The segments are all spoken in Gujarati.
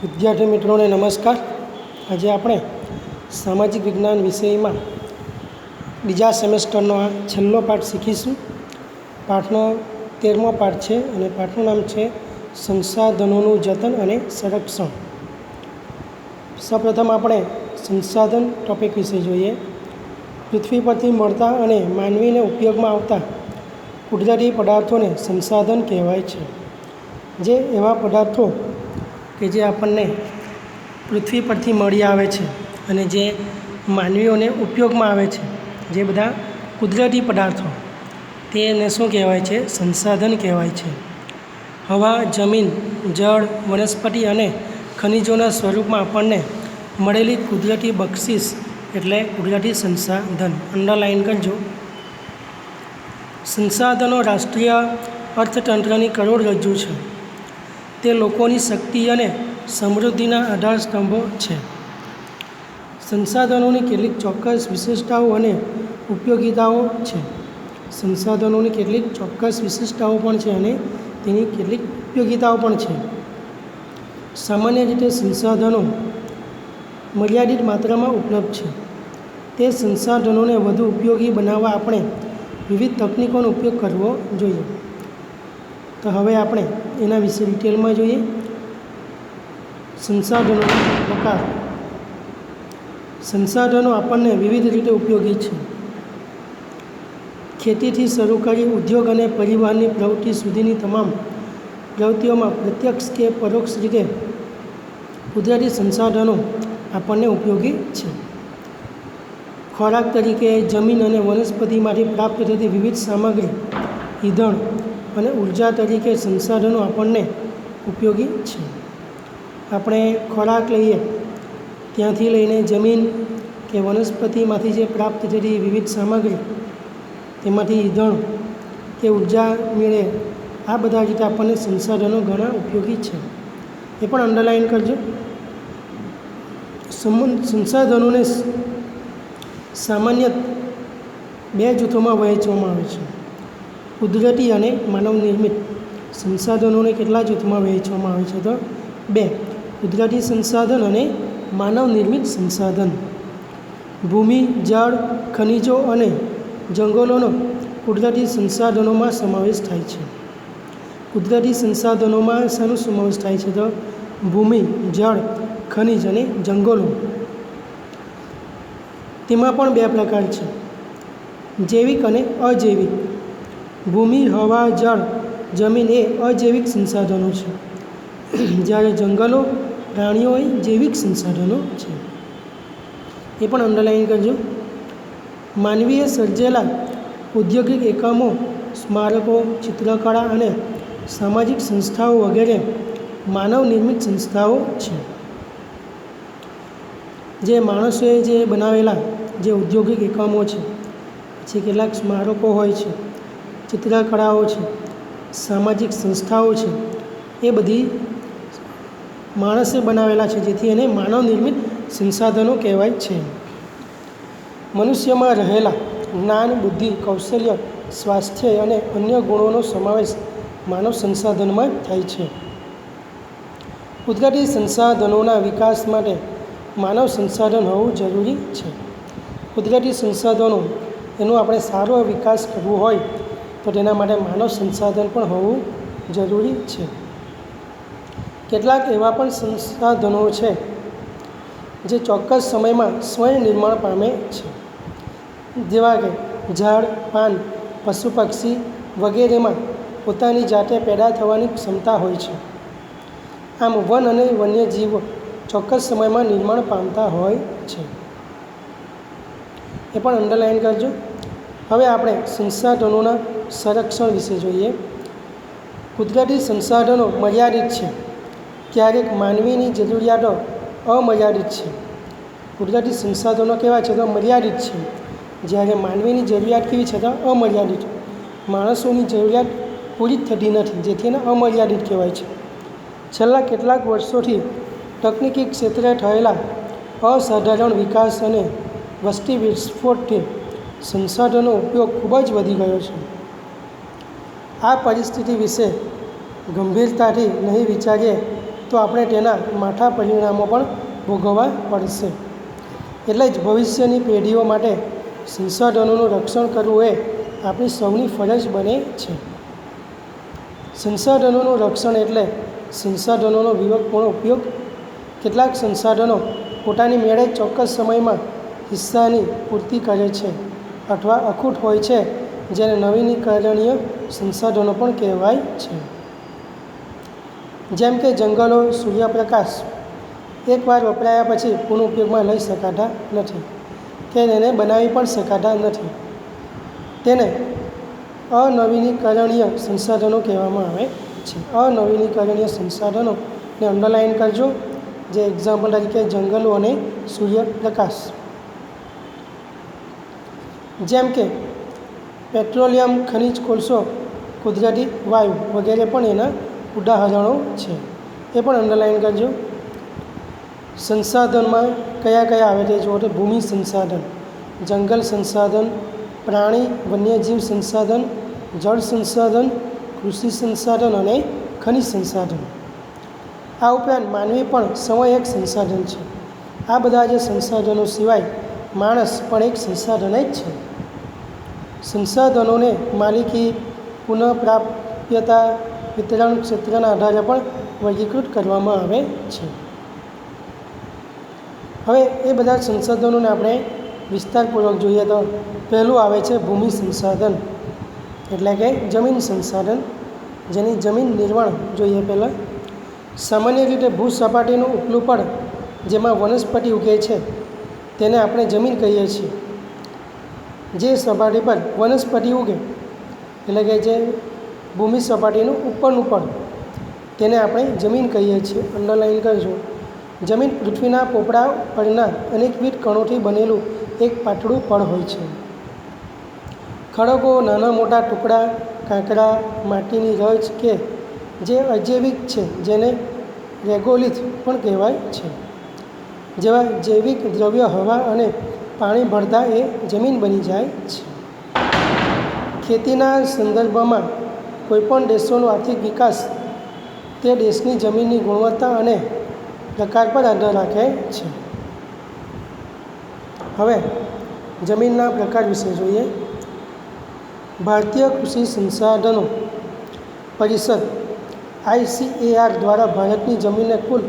વિદ્યાર્થી મિત્રોને નમસ્કાર. આજે આપણે સામાજિક વિજ્ઞાન વિષયમાં બીજા સેમેસ્ટરનો આ છેલ્લો પાઠ શીખીશું. પાઠનો 13મો પાઠ છે અને પાઠનું નામ છે સંસાધનોનું જતન અને સંરક્ષણ. સૌપ્રથમ આપણે સંસાધન ટૉપિક વિશે જોઈએ. પૃથ્વી પરથી મળતા અને માનવીને ઉપયોગમાં આવતા કુદરતી પદાર્થોને સંસાધન કહેવાય છે. જે એવા પદાર્થો કે જે આપણને પૃથ્વી પરથી મળી આવે છે અને જે માનવીઓને ઉપયોગમાં આવે છે, જે બધા કુદરતી પદાર્થો, તેને શું કહેવાય છે? સંસાધન કહેવાય છે. હવા, જમીન, જળ, વનસ્પતિ અને ખનિજોના સ્વરૂપમાં આપણને મળેલી કુદરતી બક્ષિસ એટલે કુદરતી સંસાધન. અંડરલાઇન કરજો. સંસાધનો રાષ્ટ્રીય અર્થતંત્રની કરોડરજ્જુ છે. તે લોકોની શક્તિ અને સમૃદ્ધિના આધારસ્તંભો છે. સંસાધનોની કેટલીક ચોક્કસ વિશેષતાઓ અને ઉપયોગિતાઓ છે. સંસાધનોની કેટલીક ચોક્કસ વિશેષતાઓ પણ છે અને તેની કેટલીક ઉપયોગિતાઓ પણ છે. સામાન્ય રીતે સંસાધનો મર્યાદિત માત્રામાં ઉપલબ્ધ છે. તે સંસાધનોને વધુ ઉપયોગી બનાવવા આપણે વિવિધ તકનીકોનો ઉપયોગ કરવો જોઈએ. તો હવે આપણે એના વિશે ડિટેલમાં જોઈએ. સંસાધનોના પ્રકાર. સંસાધનો આપણને વિવિધ રીતે ઉપયોગી છે. ખેતીથી શરૂ કરી ઉદ્યોગ અને પરિવહનની પ્રવૃત્તિ સુધીની તમામ પ્રવૃત્તિઓમાં પ્રત્યક્ષ કે પરોક્ષ રીતે કુદરતી સંસાધનો આપણને ઉપયોગી છે. ખોરાક તરીકે જમીન અને વનસ્પતિમાંથી પ્રાપ્ત થતી વિવિધ સામગ્રી, ઈંધણ અને ઉર્જા તરીકે સંસાધનો આપણને ઉપયોગી છે. આપણે ખોરાક લઈએ ત્યાંથી લઈને જમીન કે વનસ્પતિમાંથી જે પ્રાપ્ત થતી વિવિધ સામગ્રી, તેમાંથી ઈંધણ કે ઉર્જા મળે, આ બધા રીતે આપણને સંસાધનો ઘણા ઉપયોગી છે. એ પણ અંડરલાઇન કરજો. સંસાધનોને સામાન્ય બે જૂથોમાં વહેંચવામાં આવે છે: કુદરતી અને માનવ નિર્મિત. સંસાધનોને કેટલા જૂથમાં વહેંચવામાં આવે છે? તો બે: કુદરતી સંસાધન અને માનવ નિર્મિત સંસાધન. ભૂમિ, જળ, ખનિજો અને જંગલોનો કુદરતી સંસાધનોમાં સમાવેશ થાય છે. કુદરતી સંસાધનોમાં શાનો સમાવેશ થાય છે? તો ભૂમિ, જળ, ખનિજ અને જંગલો. તેમાં પણ બે પ્રકાર છે: જૈવિક અને અજૈવિક. ભૂમિ, હવા, જળ, જમીન એ અજૈવિક સંસાધનો છે, જ્યારે જંગલો, પ્રાણીઓ એ જૈવિક સંસાધનો છે. એ પણ અંડરલાઇન કરજો. માનવીએ સર્જેલા ઔદ્યોગિક એકમો, સ્મારકો, ચિત્રકળા અને સામાજિક સંસ્થાઓ વગેરે માનવ નિર્મિત સંસ્થાઓ છે. જે માણસોએ જે બનાવેલા જે ઔદ્યોગિક એકમો છે, પછી કેટલાક સ્મારકો હોય છે, ચિત્રકળાઓ છે, સામાજિક સંસ્થાઓ છે, એ બધી માણસે બનાવેલા છે, જેથી એને માનવ નિર્મિત સંસાધનો કહેવાય છે. મનુષ્યમાં રહેલા જ્ઞાન, બુદ્ધિ, કૌશલ્ય, સ્વાસ્થ્ય અને અન્ય ગુણોનો સમાવેશ માનવ સંસાધનમાં થાય છે. કુદરતી સંસાધનોના વિકાસ માટે માનવ સંસાધન હોવું જરૂરી છે. કુદરતી સંસાધનો એનો આપણે સારો વિકાસ કરવો હોય તો તેના માટે માનવ સંસાધન પણ હોવું જરૂરી છે. કેટલાક એવા પણ સંસાધનો છે જે ચોક્કસ સમયમાં સ્વયં નિર્માણ પામે છે, જેવા કે ઝાડ, પાન, પશુ પક્ષી વગેરેમાં પોતાની જાતે પેદા થવાની ક્ષમતા હોય છે. આમ વન અને વન્યજીવો ચોક્કસ સમયમાં નિર્માણ પામતા હોય છે. એ પણ અંડરલાઇન કરજો. હવે આપણે સંસાધનોના સંરક્ષણ વિશે જોઈએ. કુદરતી સંસાધનો મર્યાદિત છે. ક્યારેક માનવીની જરૂરિયાતો અમર્યાદિત છે. કુદરતી સંસાધનો કેવા છે? તો મર્યાદિત છે, જ્યારે માનવીની જરૂરિયાત કેવી છે? તો અમર્યાદિત. માણસોની જરૂરિયાત પૂરી જ થતી નથી, જેથી એને અમર્યાદિત કહેવાય છે. છેલ્લા કેટલાક વર્ષોથી તકનીકી ક્ષેત્રે થયેલા અસાધારણ વિકાસ અને વસ્તી વિસ્ફોટથી સંસાધનોનો ઉપયોગ ખૂબ જ વધી ગયો છે. આ પરિસ્થિતિ વિશે ગંભીરતાથી નહીં વિચારીએ તો આપણે તેના માઠા પરિણામો પણ ભોગવવા પડશે. એટલે જ ભવિષ્યની પેઢીઓ માટે સંસાધનોનું રક્ષણ કરવું એ આપણી સૌની ફરજ બને છે. સંસાધનોનું રક્ષણ એટલે સંસાધનોનો વિવેકપૂર્ણ ઉપયોગ. કેટલાક સંસાધનો પોતાની મેળે ચોક્કસ સમયમાં હિસ્સાની પૂર્તિ કરે છે અથવા અખૂટ હોય છે, જેને નવીનીકરણીય સંસાધનો પણ કહેવાય છે. જેમ કે જંગલો, સૂર્યપ્રકાશ એકવાર વપરાયા પછી પુનઃ ઉપયોગમાં લઈ શકાતા નથી કે એને બનાવી પણ શકાતા નથી. તેને અનવીનીકરણીય સંસાધનો કહેવામાં આવે છે. અનવીનીકરણીય સંસાધનોને અંડરલાઇન કરજો, જે એક્ઝામ્પલ તરીકે જંગલો અને સૂર્યપ્રકાશ. જેમ કે પેટ્રોલિયમ, ખનિજ કોલસો, કુદરતી વાયુ વગેરે પણ એના ઉદાહરણો છે. એ પણ અંડરલાઇન કરજો. સંસાધનમાં કયા કયા આવે તે જુઓ તો ભૂમિ સંસાધન, જંગલ સંસાધન, પ્રાણી વન્યજીવ સંસાધન, જળ સંસાધન, કૃષિ સંસાધન અને ખનિજ સંસાધન. આ ઉપરાંત માનવી પણ સમય એક સંસાધન છે. આ બધા જે સંસાધનો સિવાય માણસ પણ એક સંસાધન જ છે. સંસાધનોને માલિકી, પુનઃપ્રાપ્યતા, વિતરણ ક્ષેત્રના આધારે પણ વર્ગીકૃત કરવામાં આવે છે. હવે એ બધા સંસાધનોને આપણે વિસ્તારપૂર્વક જોઈએ તો પહેલું આવે છે ભૂમિ સંસાધન, એટલે કે જમીન સંસાધન, જેની જમીન નિર્માણ જોઈએ. પહેલાં સામાન્ય રીતે ભૂસપાટીનું ઉપલું પડ જેમાં વનસ્પતિ ઉગે છે તેને આપણે જમીન કહીએ છીએ. જે સપાટી પર વનસ્પતિ ઉગે એટલે કે જે ભૂમિ સપાટીનું ઉપરનું પડ તેને આપણે જમીન કહીએ છીએ. અંડરલાઇન કરજો. જમીન પૃથ્વીના પોપડા પરના અનેકવિધ કણોથી બનેલું એક પાતળું પડ હોય છે. ખડકો, નાના મોટા ટુકડા, કાંકરા, માટીની રજ કે જે અજૈવિક છે જેને રેગોલિથ પણ કહેવાય છે, જેવા જૈવિક દ્રવ્ય હવા અને પાણી ભળતા એ જમીન બની જાય છે. ખેતીના સંદર્ભમાં કોઈપણ દેશોનો આર્થિક વિકાસ તે દેશની જમીનની ગુણવત્તા અને પ્રકાર પર આધાર રાખે છે. હવે જમીનના પ્રકાર વિશે જોઈએ. ભારતીય કૃષિ સંસાધનો પરિષદ ICAR દ્વારા ભારતની જમીનને કુલ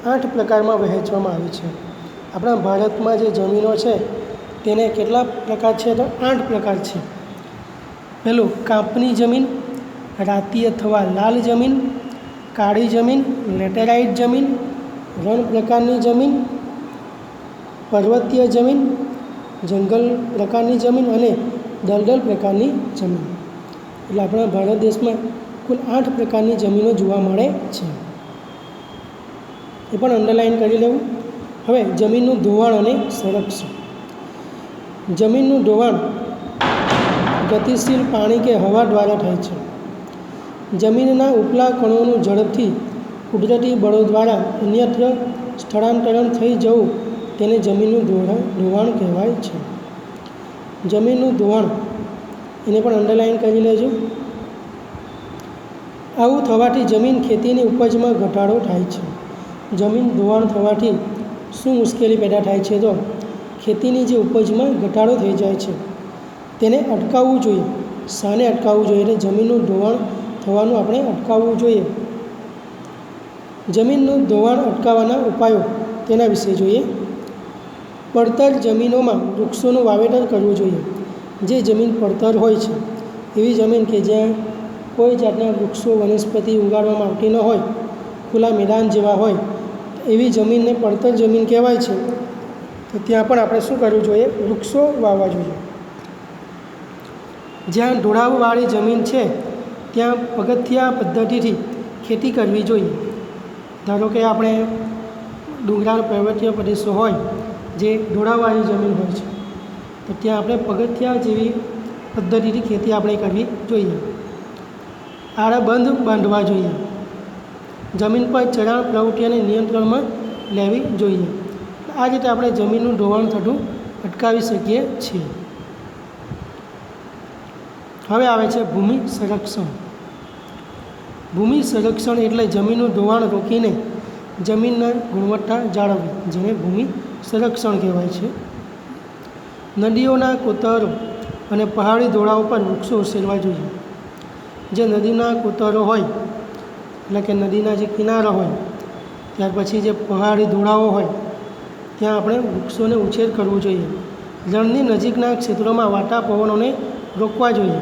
8 પ્રકારમાં વહેંચવામાં આવી છે. આપણા ભારતમાં જે જમીનો છે તેને કેટલા પ્રકાર છે તો 8 પ્રકાર છે. પહેલું કાંપની જમીન, રાતી અથવા લાલ જમીન, કાળી જમીન, લેટેરાઇટ જમીન, રણ પ્રકારની જમીન, પર્વતીય જમીન, જંગલ પ્રકારની જમીન અને દલદલ પ્રકારની જમીન. એટલે આપણા ભારત દેશમાં કુલ 8 પ્રકારની જમીનો જોવા મળે છે. એ પણ અંડરલાઇન કરી લેવું. હવે જમીનનું ધોવાણ અને સંરક્ષણ. જમીનનું ધોવાણ ગતિશીલ પાણી કે હવા દ્વારા થાય છે. જમીનના ઉપલા કણોનું ઝડપથી કુદરતી બળો દ્વારા અન્યત્ર સ્થળાંતરણ થઈ જવું તેને જમીનનું ધોવાણ કહેવાય છે. જમીનનું ધોવાણ એને પણ અંડરલાઇન કરી લેજો. આવું થવાથી જમીન ખેતીની ઉપજમાં ઘટાડો થાય છે. જમીન ધોવાણ થવાથી શું મુશ્કેલી પેદા થાય છે તો ખેતીની જે ઉપજમાં ઘટાડો થઈ જાય છે. તેને અટકાવવું જોઈએ. શાને અટકાવવું જોઈએ? એટલે જમીનનું ધોવાણ થવાનું આપણે અટકાવવું જોઈએ. જમીનનું ધોવાણ અટકાવવાના ઉપાયો તેના વિશે જોઈએ. પડતર જમીનોમાં વૃક્ષોનું વાવેતર કરવું જોઈએ. જે જમીન પડતર હોય છે એવી જમીન કે જ્યાં કોઈ જાતના વૃક્ષો વનસ્પતિ ઉગાડવામાં આવતી ન હોય, ખુલ્લા મેદાન જેવા હોય, એવી જમીનને પડતર જમીન કહેવાય છે. તો ત્યાં પણ આપણે શું કરવું જોઈએ? વૃક્ષો વાવવા જોઈએ. જ્યાં ઢોળાવવાળી જમીન છે ત્યાં પગથિયા પદ્ધતિથી ખેતી કરવી જોઈએ. ધારો કે આપણે ડુંગરાળ પર્વતીય પ્રદેશો હોય જે ઢોળાવવાળી જમીન હોય છે તો ત્યાં આપણે પગથિયા જેવી પદ્ધતિથી ખેતી આપણે કરવી જોઈએ. આળાબંધ બાંધવા જોઈએ. જમીન પર ચરાણ પ્રવૃત્તિઓને નિયંત્રણમાં લેવી જોઈએ. આ રીતે આપણે જમીનનું ધોવાણ થતું અટકાવી શકીએ છીએ. હવે આવે છે ભૂમિ સંરક્ષણ. ભૂમિ સંરક્ષણ એટલે જમીનનું ધોવાણ રોકીને જમીનના ગુણવત્તા જાળવવી, જેને ભૂમિ સંરક્ષણ કહેવાય છે. નદીઓના કોતરો અને પહાડી ઢોળાવો પર વૃક્ષો ઉછેરવા જોઈએ. જે નદીના કોતરો હોય એટલે કે નદીના જે કિનારા હોય, ત્યાર પછી જે પહાડી ઢોળાવો હોય ત્યાં આપણે વૃક્ષોને ઉછેર કરવો જોઈએ. રણની નજીકના ક્ષેત્રોમાં વાટા પવનોને રોકવા જોઈએ.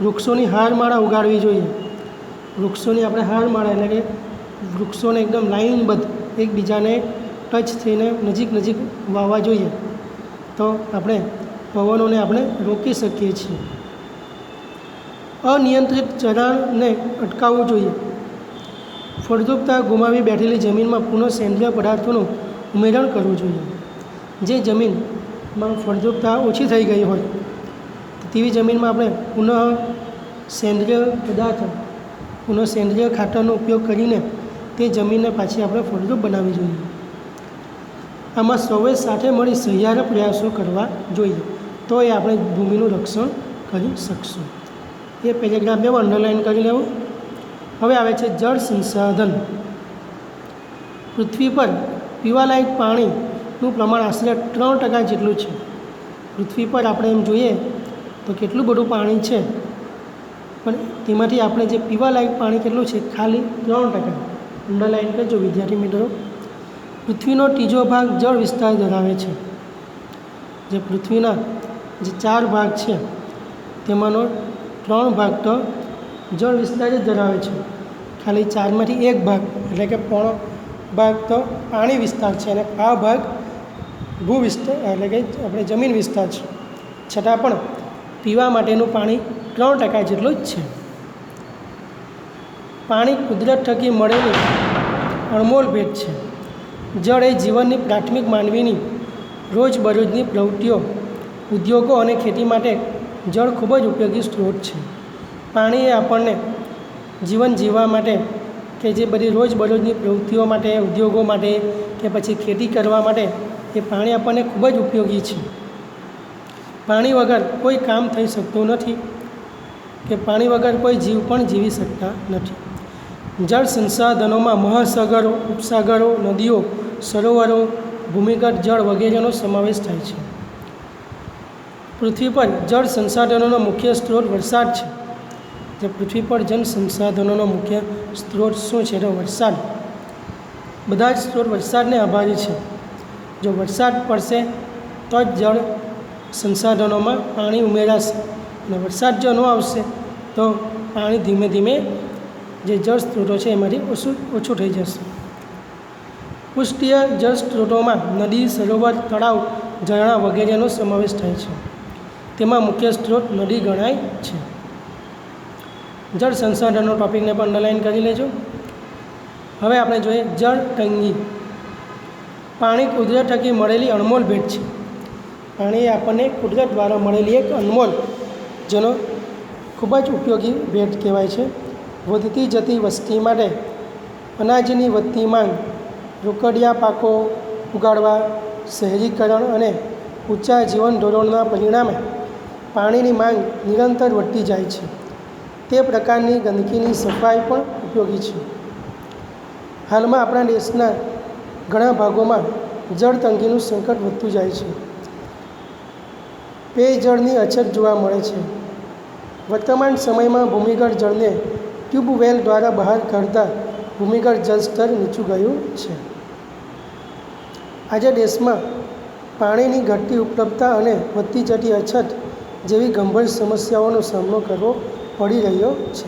વૃક્ષોની હારમાળા ઉગાડવી જોઈએ. વૃક્ષોની આપણે હારમાળા એટલે કે વૃક્ષોને એકદમ લાઇનબદ્ધ એકબીજાને ટચ થઈને નજીક વાવવા જોઈએ, તો આપણે પવનોને આપણે રોકી શકીએ છીએ. અનિયંત્રિત ચરાણને અટકાવવું જોઈએ. ફળદ્રુપતા ગુમાવી બેઠેલી જમીનમાં પુનઃ સેન્દ્રિય પદાર્થોનું ઉમેરણ કરવું જોઈએ. જે જમીનમાં ફળદ્રુપતા ઓછી થઈ ગઈ હોય તેવી જમીનમાં આપણે પુનઃ સેન્દ્રિય ખાતરનો ઉપયોગ કરીને તે જમીનને પાછી આપણે ફળદ્રુપ બનાવવી જોઈએ. આમાં સૌએ સાથે મળી સહિયારા પ્રયાસો કરવા જોઈએ, તો એ આપણે ભૂમિનું રક્ષણ કરી શકશું. એ પેરેગ્રાફ 2 અંડરલાઇન કરી લેવું. હવે આવે છે જળ સંસાધન. પૃથ્વી પર પીવાલાયક પાણીનું પ્રમાણ આશરે 3% જેટલું છે. પૃથ્વી પર આપણે એમ જોઈએ તો કેટલું બધું પાણી છે, પણ તેમાંથી આપણે જે પીવાલાયક પાણી કેટલું છે, ખાલી 3%. અંડરલાઇન કરજો વિદ્યાર્થી મિત્રો. પૃથ્વીનો ત્રીજો ભાગ જળ વિસ્તાર ધરાવે છે. જે પૃથ્વીના જે 4 ભાગ છે તેમાંનો 3 ભાગ તો જળ વિસ્તાર જ ધરાવે છે. ખાલી 4માંથી 1 ભાગ એટલે કે પોણો ભાગ તો પાણી વિસ્તાર છે અને આ ભાગ ભૂ વિસ્તાર એટલે કે આપણે જમીન વિસ્તાર છે. છતાં પણ પીવા માટેનું પાણી 3% જેટલું જ છે. પાણી કુદરત થકી મળેલી અણમોલ ભેટ છે. જળ એ જીવનની પ્રાથમિક માનવીની રોજબરોજની પ્રવૃત્તિઓ, ઉદ્યોગો અને ખેતી માટે જળ ખૂબ જ ઉપયોગી સ્ત્રોત છે. પાણી એ આપણને જીવન જીવવા માટે કે જે બધી રોજબરોજની પ્રવૃત્તિઓ માટે, ઉદ્યોગો માટે કે પછી ખેતી કરવા માટે એ પાણી આપણને ખૂબ જ ઉપયોગી છે. પાણી વગર કોઈ કામ થઈ શકતું નથી કે પાણી વગર કોઈ જીવ પણ જીવી શકતા નથી. જળ સંસાધનોમાં મહાસાગરો, ઉપસાગરો, નદીઓ, સરોવરો, ભૂમિગત જળ વગેરેનો સમાવેશ થાય છે. પૃથ્વી પર જળ સંસાધનોનો મુખ્ય સ્ત્રોત વરસાદ છે. જે પૃથ્વી પર જળ સંસાધનોનો મુખ્ય સ્ત્રોત શું છે? તો વરસાદ. બધા જ સ્ત્રોત વરસાદને આભારી છે. જો વરસાદ પડશે તો જ જળ સંસાધનોમાં પાણી ઉમેરાશે, અને વરસાદ જો ન આવશે તો પાણી ધીમે ધીમે જે જળ સ્ત્રોતો છે એમાંથી ઓછું થઈ જશે. પૃષ્ઠીય જળ સ્ત્રોતોમાં નદી, સરોવર, તળાવ, ઝરણા વગેરેનો સમાવેશ થાય છે. તેમાં મુખ્ય સ્ત્રોત નદી ગણાય છે. જળ સંસાધનનો ટૉપિકને પણ અંડરલાઇન કરી લેજો. હવે આપણે જોઈએ જળ તંગી. પાણી કુદરત થકી મળેલી અણમોલ ભેટ છે. પાણી આપણને કુદરત દ્વારા મળેલી એક અનમોલ, જેનો ખૂબ જ ઉપયોગી ભેટ કહેવાય છે. વધતી જતી વસ્તી માટે અનાજની વધતી માંગ, રોકડિયા પાકો ઉગાડવા, શહેરીકરણ અને ઊંચા જીવન ધોરણના પરિણામે પાણીની માંગ નિરંતર વધતી જાય છે. તે પ્રકારની ગંદકીની સફાઈ પણ ઉપયોગી છે. હાલમાં આપણા દેશના ઘણા ભાગોમાં જળ તંગીનું સંકટ વધતું જાય છે. પેયજળની અછત જોવા મળે છે. વર્તમાન સમયમાં ભૂમિગત જળને ટ્યુબવેલ દ્વારા બહાર કાઢતા ભૂમિગત જળસ્તર નીચું ગયું છે. આજે દેશમાં પાણીની ઘટતી ઉપલબ્ધતા અને વધતી જતી અછત જેવી ગંભીર સમસ્યાઓનો સામનો કરવો પડી રહ્યો છે.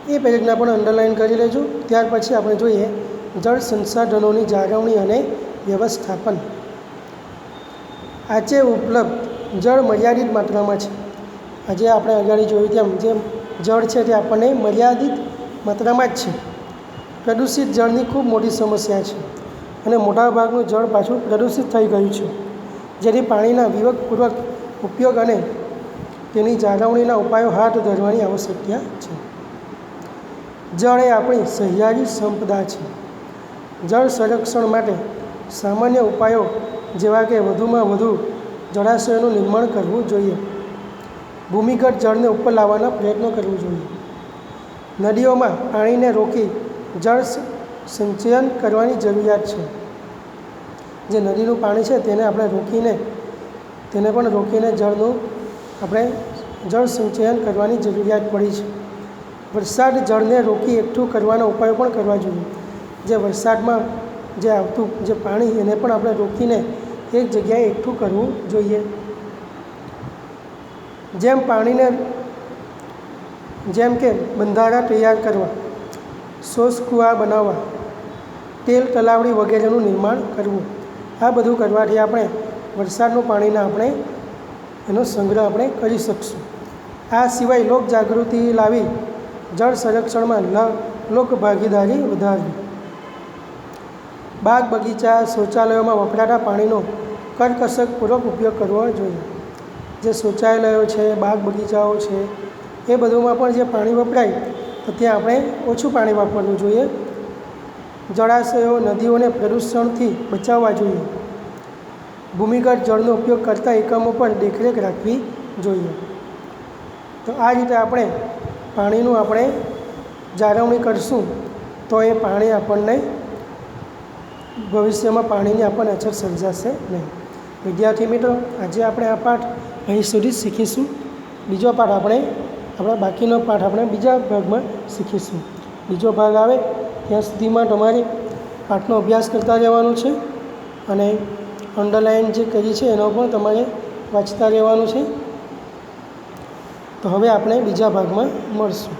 એ પેરેગ્રાફ પણ અંડરલાઇન કરી લેજો. ત્યાર પછી આપણે જોઈએ જળ સંસાધનોની જાળવણી અને વ્યવસ્થાપન. આજે ઉપલબ્ધ જળ મર્યાદિત માત્રામાં છે. આજે આપણે આગળ જોયું તેમ જે જળ છે તે આપણને મર્યાદિત માત્રામાં જ છે. પ્રદૂષિત જળની ખૂબ મોટી સમસ્યા છે અને મોટાભાગનું જળ પાછું પ્રદૂષિત થઈ ગયું છે. જેથી પાણીના વિવેકપૂર્વક ઉપયોગ અને તેની જાળવણીના ઉપાયો હાથ ધરવાની આવશ્યકતા છે. જળ એ આપણી સહિયારી સંપદા છે. જળ સંરક્ષણ માટે સામાન્ય ઉપાયો જેવા કે વધુમાં વધુ જળાશયોનું નિર્માણ કરવું જોઈએ. ભૂમિગત જળને ઉપર લાવવાના પ્રયત્નો કરવું જોઈએ. નદીઓમાં પાણીને રોકી જળ સંચયન કરવાની જરૂરિયાત છે. જે નદીનું પાણી છે તેને આપણે રોકીને જળનું આપણે જળ સંચયન કરવાની જરૂરિયાત પડી છે. વરસાદ જળને રોકી એકઠું કરવાના ઉપાયો પણ કરવા જોઈએ. જે વરસાદમાં જે આવતું જે પાણી એને પણ આપણે રોકીને એક જગ્યાએ એકઠું કરવું જોઈએ. જેમ કે બંધારા તૈયાર કરવા, શોષ કૂવા બનાવવા, તેલ તલાવડી વગેરેનું નિર્માણ કરવું. આ બધું કરવાથી આપણે વરસાદનું પાણીને એનો સંગ્રહ આપણે કરી શકશું. આ સિવાય લોકજાગૃતિ લાવી જળ સંરક્ષણમાં લોક ભાગીદારી વધારવી. બાગ બગીચા શૌચાલયોમાં વપરાતા પાણીનો કરકસરપૂર્વક ઉપયોગ કરવો જોઈએ. જે શૌચાલયો છે, બાગ બગીચાઓ છે, એ બધુંમાં પણ જે પાણી વપરાય તો ત્યાં આપણે ઓછું પાણી વાપરવું જોઈએ. જળાશયો નદીઓને પ્રદૂષણથી બચાવવા જોઈએ. ભૂમિગત જળનો ઉપયોગ કરતા એકમો પર દેખરેખ રાખવી જોઈએ. તો આ રીતે આપણે પાણીનું જાળવણી કરશું તો એ પાણી આપણને ભવિષ્યમાં પાણીની આપણને અછત સર્જાશે નહીં. વિદ્યાર્થી મિત્રો, આજે આપણે આ પાઠ અહીં સુધી શીખીશું. બીજો પાઠ આપણા બાકીનો પાઠ આપણે બીજા ભાગમાં શીખીશું. બીજો ભાગ આવે ત્યાં સુધીમાં તમારે પાઠનો અભ્યાસ કરતા રહેવાનો છે અને અંડરલાઇન જે કરી છે એનો પણ તમારે વાંચતા રહેવાનું છે. તો હવે આપણે બીજા ભાગમાં મળશું.